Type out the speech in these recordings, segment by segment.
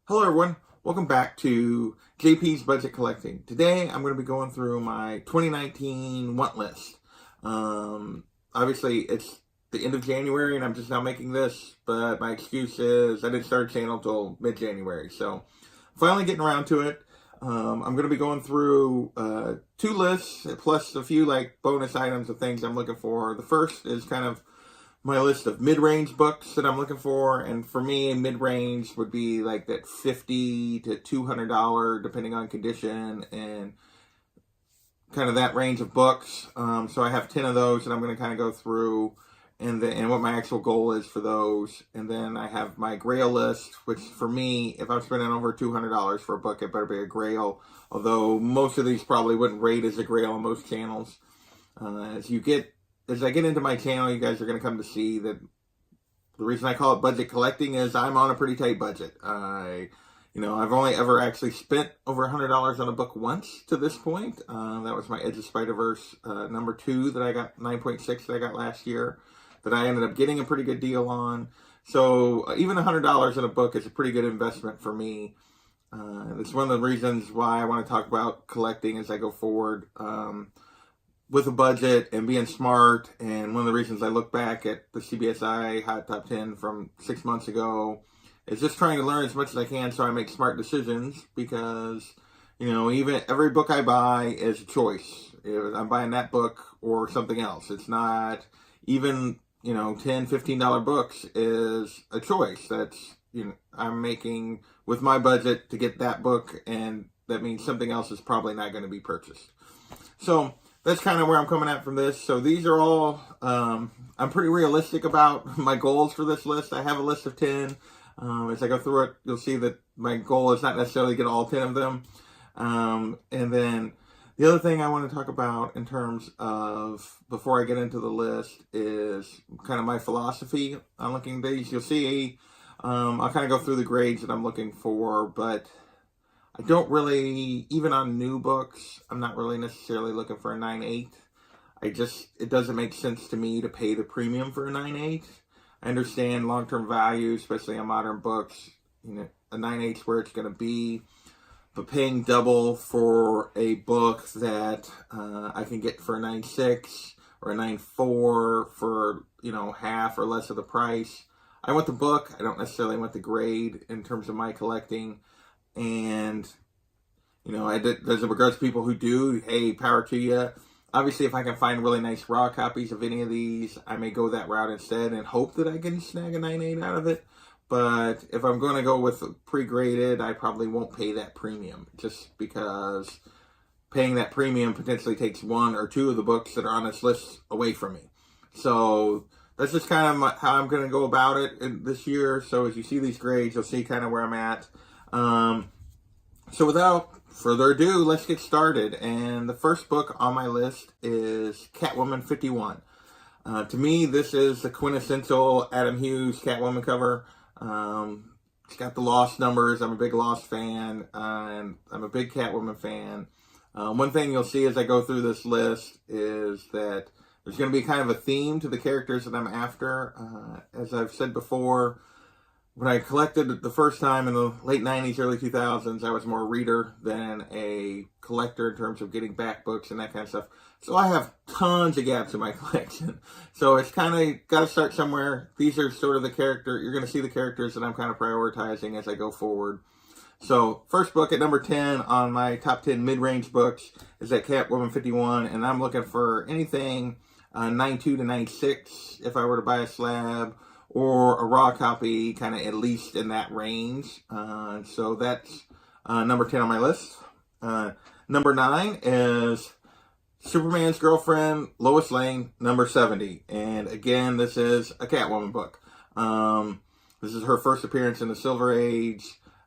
Hello everyone, welcome back to JP's Budget Collecting. Today I'm going to be going through my 2019 want list. Obviously it's the end of January and I'm just now making this, but my excuse is I didn't start a channel until mid-January, so finally getting around to it. I'm going to be going through two lists plus a few like bonus items of things I'm looking for. The first is kind of my list of mid-range books that I'm looking for, and for me, mid-range would be like that $50 to $200, depending on condition, and kind of that range of books. So I have 10 of those that I'm going to kind of go through, and what my actual goal is for those. And then I have my Grail list, which for me, if I'm spending over $200 for a book, it better be a Grail. Although most of these probably wouldn't rate as a Grail on most channels. As I get into my channel, you guys are going to come to see that the reason I call it budget collecting is I'm on a pretty tight budget. I've only ever actually spent over $100 on a book once to this point. That was my Edge of Spider-Verse number 2 that I got, 9.6 that I got last year, that I ended up getting a pretty good deal on. So even $100 in a book is a pretty good investment for me. It's one of the reasons why I want to talk about collecting as I go forward. With a budget and being smart, and one of the reasons I look back at the CBSI Hot Top 10 from 6 months ago is just trying to learn as much as I can so I make smart decisions, because, even every book I buy is a choice. I'm buying that book or something else. It's not even, $10, $15 books is a choice. That's, I'm making with my budget to get that book, and that means something else is probably not going to be purchased. So that's kind of where I'm coming at from this. So these are all, I'm pretty realistic about my goals for this list. I have a list of 10. As I go through it, you'll see that my goal is not necessarily to get all 10 of them. And then the other thing I want to talk about in terms of, before I get into the list, is kind of my philosophy on looking at these. You'll see, I'll kind of go through the grades that I'm looking for, but I don't really, even on new books, I'm not really necessarily looking for a 9.8. It doesn't make sense to me to pay the premium for a 9.8. I understand long-term value, especially on modern books. A 9.8 is where it's going to be. But paying double for a book that I can get for a 9.6 or a 9.4 for, half or less of the price. I want the book. I don't necessarily want the grade in terms of my collecting. And, there's a regards to people who do, hey, power to you. Obviously, if I can find really nice raw copies of any of these, I may go that route instead and hope that I can snag a 9.8 out of it. But if I'm going to go with pre-graded, I probably won't pay that premium, just because paying that premium potentially takes one or two of the books that are on this list away from me. So that's just kind of how I'm going to go about it this year. So as you see these grades, you'll see kind of where I'm at. So without further ado, let's get started. And the first book on my list is Catwoman 51. To me, this is the quintessential Adam Hughes Catwoman cover. It's got the Lost numbers. I'm a big Lost fan, and I'm a big Catwoman fan. One thing you'll see as I go through this list is that there's going to be kind of a theme to the characters that I'm after. As I've said before, when I collected the first time in the late 90s, early 2000s, I was more a reader than a collector in terms of getting back books and that kind of stuff. So I have tons of gaps in my collection. So it's kind of got to start somewhere. These are sort of you're going to see the characters that I'm kind of prioritizing as I go forward. So first book at number 10 on my top 10 mid-range books is that Catwoman 51. And I'm looking for anything 9.2 to 9.6 if I were to buy a slab, or a raw copy, kind of at least in that range. So that's number 10 on my list. Number 9 is Superman's Girlfriend, Lois Lane, number 70. And again, this is a Catwoman book. This is her first appearance in the Silver Age.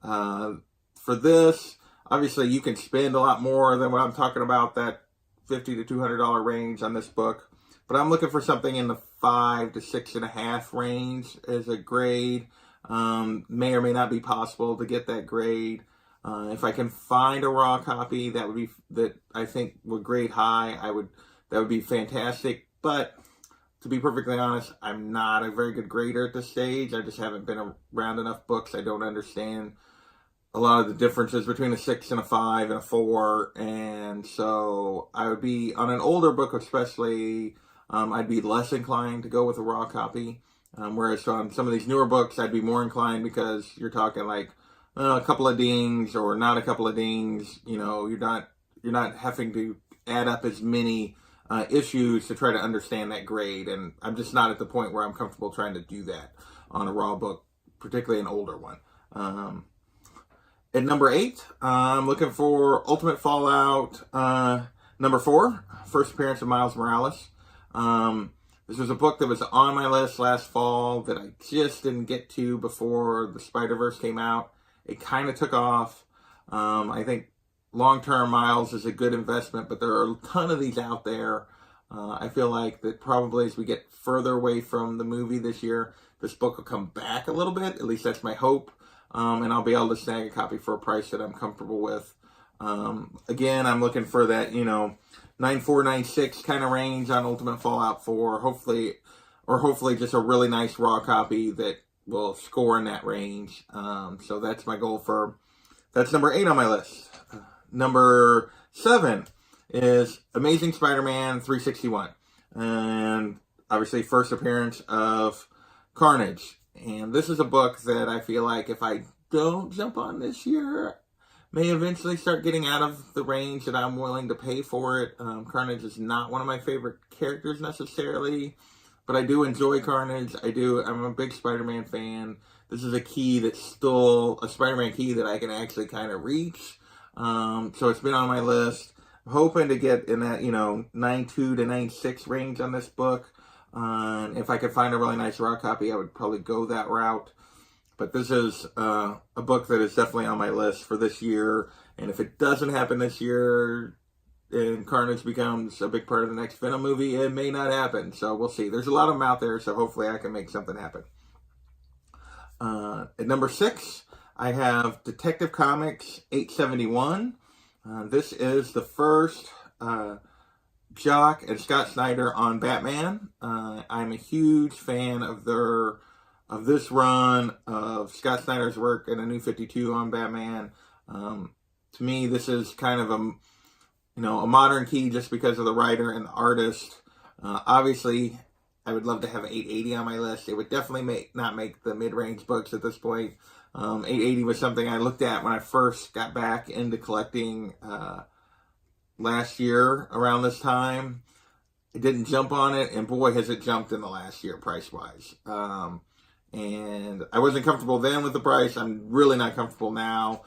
For this, obviously you can spend a lot more than what I'm talking about, that $50 to $200 range on this book. But I'm looking for something in the 5 to 6.5 range as a grade. May or may not be possible to get that grade. If I can find a raw copy that I think would grade high, that would be fantastic. But to be perfectly honest, I'm not a very good grader at this stage. I just haven't been around enough books. I don't understand a lot of the differences between a 6 and a 5 and a 4. And so I would be, on an older book especially, I'd be less inclined to go with a raw copy. Whereas on some of these newer books, I'd be more inclined because you're talking like a couple of dings or not a couple of dings. You know, you're not having to add up as many issues to try to understand that grade. And I'm just not at the point where I'm comfortable trying to do that on a raw book, particularly an older one. At number 8, I'm looking for Ultimate Fallout number 4, first appearance of Miles Morales. This was a book that was on my list last fall that I just didn't get to before the Spider-Verse came out. It kind of took off. I think long-term Miles is a good investment, but there are a ton of these out there. I feel like that probably as we get further away from the movie this year, this book will come back a little bit. At least that's my hope. And I'll be able to snag a copy for a price that I'm comfortable with. Again, I'm looking for that, 9496 kind of range on Ultimate Fallout 4. Hopefully just a really nice raw copy that will score in that range. So that's my goal that's number 8 on my list. Number 7 is Amazing Spider-Man 361. And obviously first appearance of Carnage. And this is a book that I feel like if I don't jump on this year, may eventually start getting out of the range that I'm willing to pay for it. Carnage is not one of my favorite characters necessarily, but I do enjoy Carnage. I'm a big Spider-Man fan. This is a key that's still a Spider-Man key that I can actually kind of reach. So it's been on my list. I'm hoping to get in that, 92 to 96 range on this book. If I could find a really nice raw copy, I would probably go that route. But this is a book that is definitely on my list for this year. And if it doesn't happen this year and Carnage becomes a big part of the next Venom movie, it may not happen. So we'll see. There's a lot of them out there, so hopefully I can make something happen. At number 6, I have Detective Comics 871. This is the first Jock and Scott Snyder on Batman. I'm a huge fan of this run of Scott Snyder's work in a New 52 on Batman. To me, this is kind of a modern key just because of the writer and the artist. Obviously, I would love to have 880 on my list. It would definitely not make the mid-range books at this point. 880 was something I looked at when I first got back into collecting last year around this time. I didn't jump on it, and boy, has it jumped in the last year price-wise. And I wasn't comfortable then with the price. I'm really not comfortable now.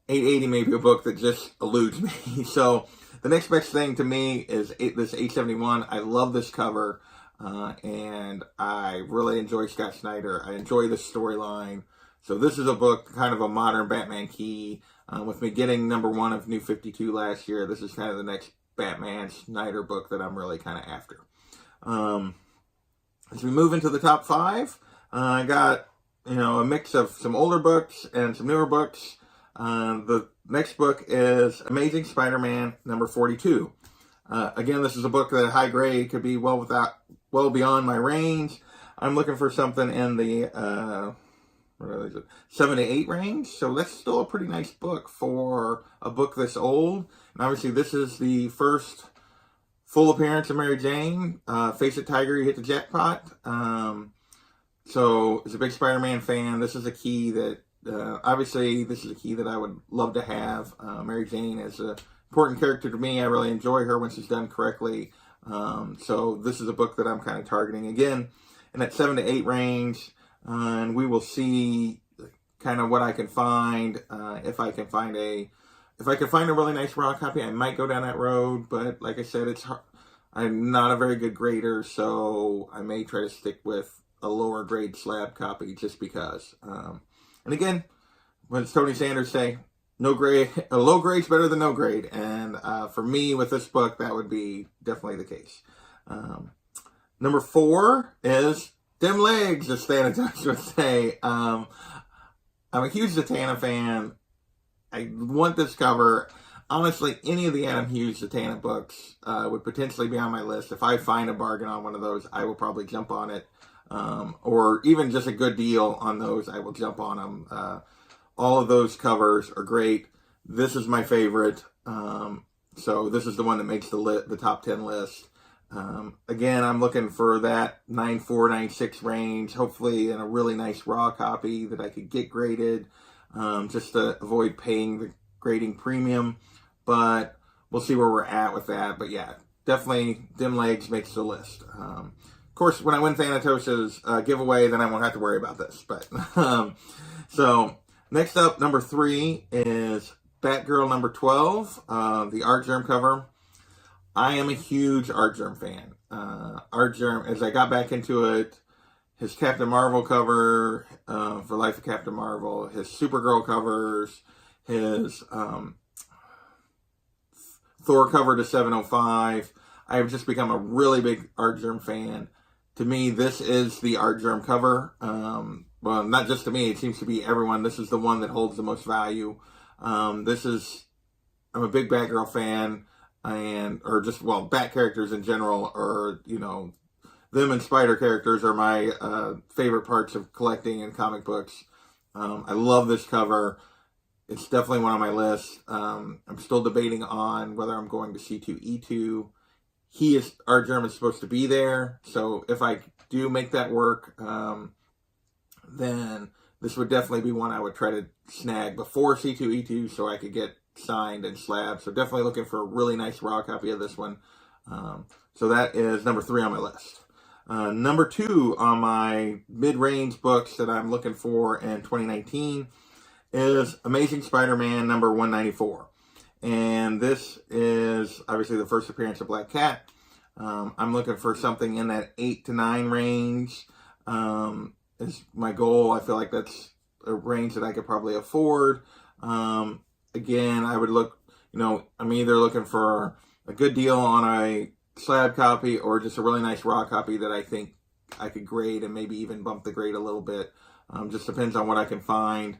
880 may be a book that just eludes me. So the next best thing to me is this 871. I love this cover, and I really enjoy Scott Snyder. I enjoy this storyline. So this is a book, kind of a modern Batman key. With me getting number 1 of New 52 last year, this is kind of the next Batman Snyder book that I'm really kind of after. As we move into the top 5, I got, a mix of some older books and some newer books. The next book is Amazing Spider-Man number 42. Again, this is a book that high grade could be well beyond my range. I'm looking for something in the 7 to 8 range. So that's still a pretty nice book for a book this old. And obviously this is the first full appearance of Mary Jane. Face It, Tiger, you hit the jackpot. So as a big Spider-Man fan, this is a key that, obviously this is a key that I would love to have. Mary Jane is an important character to me. I really enjoy her when she's done correctly. So this is a book that I'm kind of targeting again in that 7 to 8 range. And we will see kind of what I can find. If I can find a really nice raw copy, I might go down that road. But like I said, it's hard. I'm not a very good grader, so I may try to stick with a lower grade slab copy just because. And again, what does Tony Sanders say? A low grade's better than no grade. And for me, with this book, that would be definitely the case. Number 4 is Dim Legs, as Thanatos would say. I'm a huge Zatanna fan. I want this cover. Honestly, any of the Adam Hughes Zatanna books would potentially be on my list. If I find a bargain on one of those, I will probably jump on it. Or even just a good deal on those, I will jump on them. All of those covers are great. This is my favorite. So this is the one that makes the top 10 list. Again, I'm looking for that 9.4, 9.6 range, hopefully in a really nice raw copy that I could get graded, just to avoid paying the grading premium. But we'll see where we're at with that. But yeah, definitely Dim Legs makes the list. Of course, when I win Thanatos's giveaway, then I won't have to worry about this. But so next up, number 3 is Batgirl number 12, the Artgerm cover. I am a huge Artgerm fan. Artgerm, as I got back into it, his Captain Marvel cover for Life of Captain Marvel, his Supergirl covers, his Thor cover to 705. I have just become a really big Artgerm fan. To me, this is the Artgerm cover. Well, not just to me, it seems to be everyone. This is the one that holds the most value. I'm a big Batgirl fan, or Bat characters in general, or, them and Spider characters are my favorite parts of collecting in comic books. I love this cover. It's definitely one on my list. I'm still debating on whether I'm going to C2E2. Artgerm is supposed to be there, so if I do make that work, then this would definitely be one I would try to snag before C2E2 so I could get signed and slabbed. So definitely looking for a really nice raw copy of this one. So that is number 3 on my list. Number 2 on my mid-range books that I'm looking for in 2019 is Amazing Spider-Man number 194. And this is obviously the first appearance of Black Cat. I'm looking for something in that 8 to 9 range. Is my goal. I feel like that's a range that I could probably afford. Again, I would look, I'm either looking for a good deal on a slab copy or just a really nice raw copy that I think I could grade and maybe even bump the grade a little bit. Just depends on what I can find.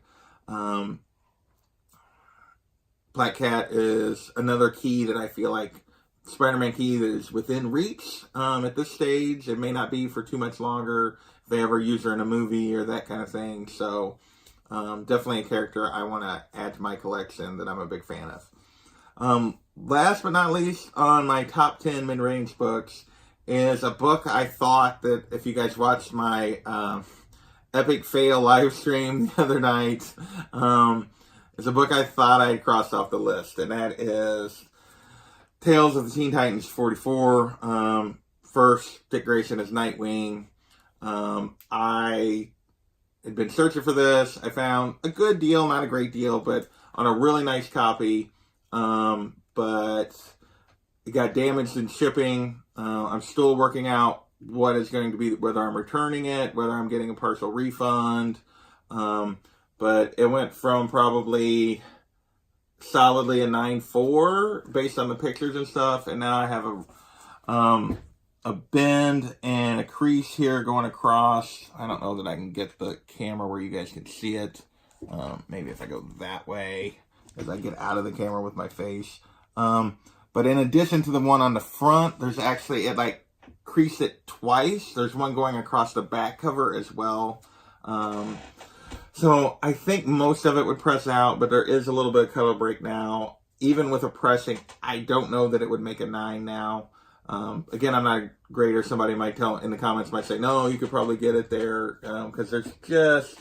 Black Cat is another key that I feel like Spider-Man key that is within reach at this stage. It may not be for too much longer if they ever use her in a movie or that kind of thing. So definitely a character I want to add to my collection that I'm a big fan of. Last but not least on my top 10 mid-range books is a book I thought that if you guys watched my epic fail live stream the other night, it's a book I thought I had crossed off the list, and that is Tales of the Teen Titans 44. First, Dick Grayson as Nightwing. I had been searching for this. I found a good deal, not a great deal, but on a really nice copy. But it got damaged in shipping. I'm still working out what is going to be, whether I'm returning it, whether I'm getting a partial refund. But it went from probably solidly a 9.4 based on the pictures and stuff, and now I have a bend and a crease here going across. I don't know that I can get the camera where you guys can see it. Maybe if I go that way, as I get out of the camera with my face. But in addition to the one on the front, there's actually, it creased it twice. There's one going across the back cover as well. So I think most of it would press out, but there is a little bit of color break now. Even with a pressing, I don't know that it would make a 9 now. Again, I'm not a grader. Somebody might tell in the comments, might say, no, you could probably get it there. Because there's just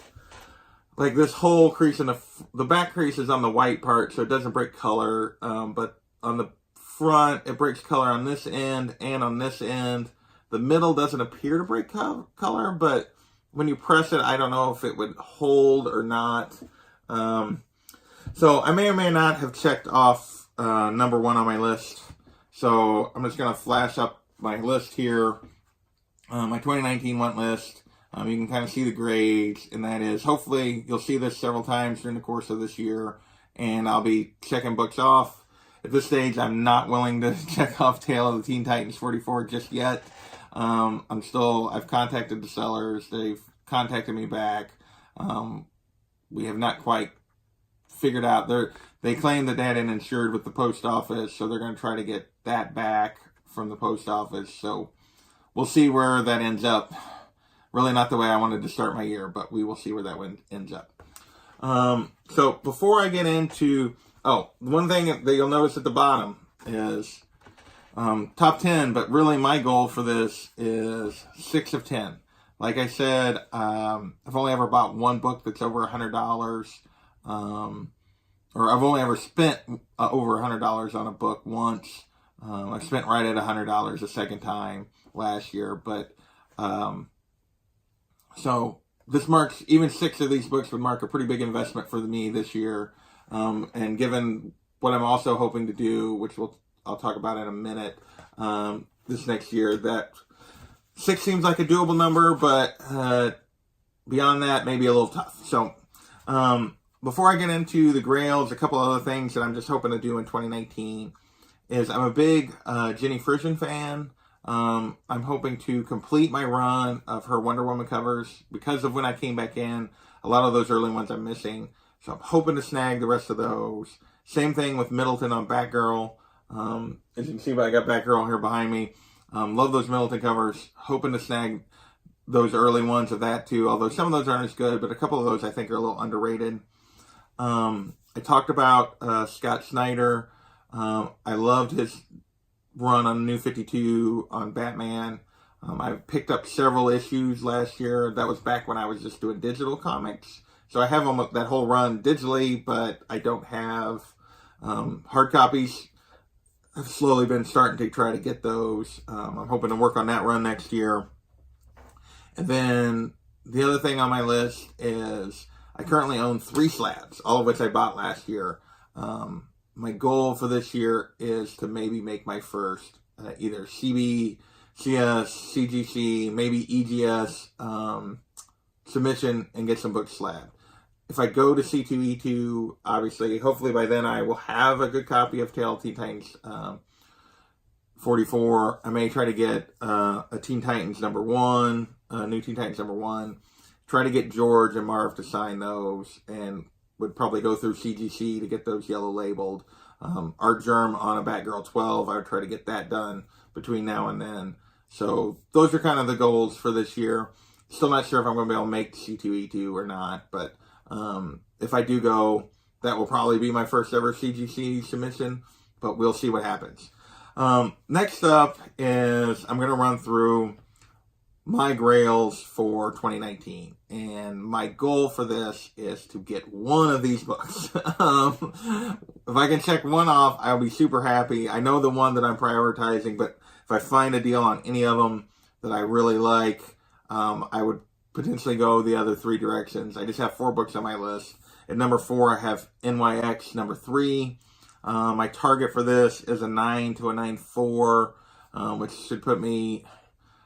this whole crease in the back crease is on the white part, so it doesn't break color. But on the front, it breaks color on this end and on this end. The middle doesn't appear to break color, but when you press it, I don't know if it would hold or not. So I may or may not have checked off number 1 on my list. So I'm just going to flash up my list here. My 2019 want list. You can kind of see the grades, and that is, hopefully you'll see this several times during the course of this year, and I'll be checking books off. At this stage, I'm not willing to check off Tale of the Teen Titans 44 just yet. I've contacted the sellers. They've contacted me back. We have not quite figured out. They claim that they had it insured with the post office, so they're going to try to get that back from the post office. So we'll see where that ends up. Really not the way I wanted to start my year, but we will see where that one ends up. So before I get into, one thing that you'll notice at the bottom is top 10, but really my goal for this is 6 of 10. Like I said, I've only ever bought one book that's over $100, or I've only ever spent over $100 on a book once. I spent right at $100 a second time last year, but so this marks, even 6 of these books would mark a pretty big investment for me this year. And given what I'm also hoping to do, which I'll talk about in a minute, this next year, that 6 seems like a doable number, but beyond that, maybe a little tough. So before I get into the grails, a couple other things that I'm just hoping to do in 2019 is I'm a big Jenny Frison fan. I'm hoping to complete my run of her Wonder Woman covers. Because of when I came back in, a lot of those early ones I'm missing. So I'm hoping to snag the rest of those. Same thing with Middleton on Batgirl. As you can see, I got Batgirl here behind me. Love those Middleton covers. Hoping to snag those early ones of that too. Although some of those aren't as good, but a couple of those I think are a little underrated. I talked about Scott Snyder. I loved his run on New 52 on Batman. I picked up several issues last year. That was back when I was just doing digital comics. So I have almost that whole run digitally, but I don't have hard copies. I've slowly been starting to try to get those. I'm hoping to work on that run next year. And then the other thing on my list is I currently own 3 slabs, all of which I bought last year. My goal for this year is to maybe make my first either CB, CS, CGC, maybe EGS submission and get some books slabbed. If I go to C2E2, obviously, hopefully by then I will have a good copy of Tale of Teen Titans 44. I may try to get a Teen Titans #1, New Teen Titans #1. Try to get George and Marv to sign those, and would probably go through CGC to get those yellow labeled. Art Germ on a Batgirl 12, I would try to get that done between now and then. So those are kind of the goals for this year. Still not sure if I'm going to be able to make C2E2 or not, but if I do go, that will probably be my first ever CGC submission, but we'll see what happens. Next up is I'm going to run through my grails for 2019, and my goal for this is to get one of these books. If I can check one off, I'll be super happy. I know the one that I'm prioritizing, but if I find a deal on any of them that I really like, I would potentially go the other 3 directions. I just have 4 books on my list. At number 4, I have NYX number 3. My target for this is a 9 to a 9.4, which should put me,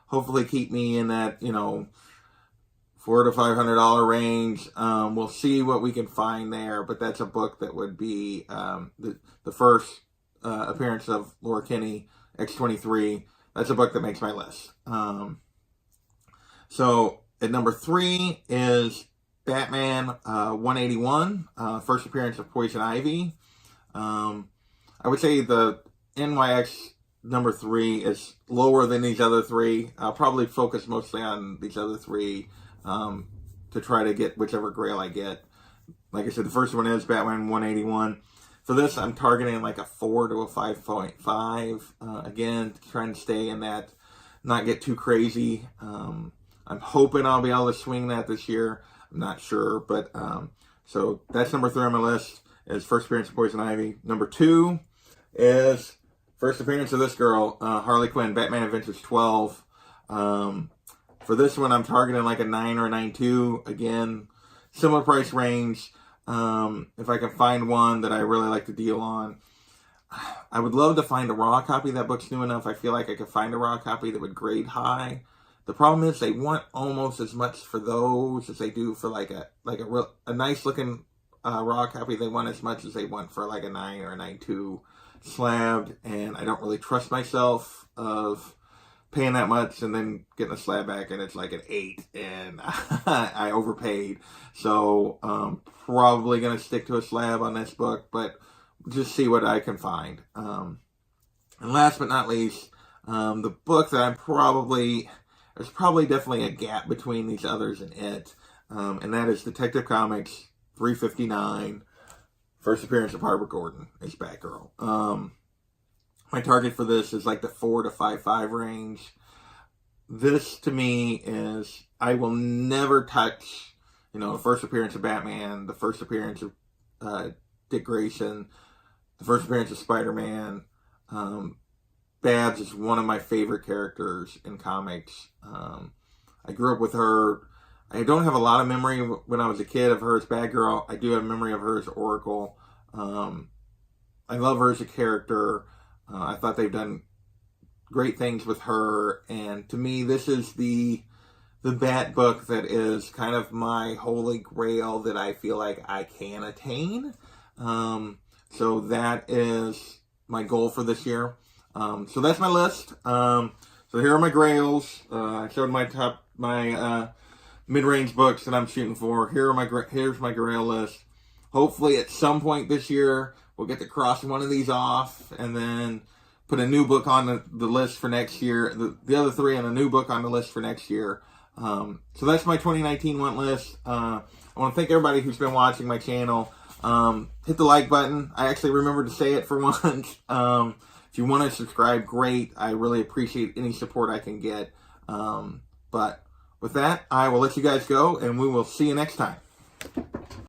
hopefully keep me in that, $400 to $500 range. We'll see what we can find there, but that's a book that would be the first appearance of Laura Kinney, X-23. That's a book that makes my list. So at number 3 is Batman 181, first appearance of Poison Ivy. I would say the NYX number 3 is lower than these other 3. I'll probably focus mostly on these other 3 to try to get whichever grail I get. Like I said, the first one is Batman 181. For this, I'm targeting like a 4 to a 5.5. Again, trying to stay in that, not get too crazy. I'm hoping I'll be able to swing that this year. I'm not sure, but so that's number 3 on my list, is first appearance of Poison Ivy. Number 2 is first appearance of this girl, Harley Quinn, Batman Adventures 12. For this one, I'm targeting like a 9 or a 9.2. Again, similar price range. If I can find one that I really like the deal on. I would love to find a raw copy. That book's new enough. I feel like I could find a raw copy that would grade high. The problem is they want almost as much for those as they do for like a nice looking raw copy. They want as much as they want for like a 9 or a 9.2 slabbed, and I don't really trust myself of paying that much and then getting a slab back and it's like an 8 and I overpaid. So probably gonna stick to a slab on this book, but just see what I can find. And last but not least, the book that there's probably definitely a gap between these others and it, and that is Detective Comics 359. First appearance of Barbara Gordon as Batgirl. My target for this is like the 4 to 5.5 range. This to me is, I will never touch, the first appearance of Batman, the first appearance of Dick Grayson, the first appearance of Spider-Man. Babs is one of my favorite characters in comics. I grew up with her. I don't have a lot of memory when I was a kid of her as Batgirl. I do have memory of her as Oracle. I love her as a character. I thought they've done great things with her. And to me, this is the Bat book that is kind of my holy grail that I feel like I can attain. So that is my goal for this year. So that's my list. So here are my grails. I showed my mid-range books that I'm shooting for. Here's my grail list. Hopefully at some point this year, we'll get to cross one of these off and then put a new book on the list for next year. The other three and a new book on the list for next year. So that's my 2019 want list. I want to thank everybody who's been watching my channel. Hit the like button. I actually remembered to say it for once. If you want to subscribe, great. I really appreciate any support I can get. But with that, I will let you guys go, and we will see you next time.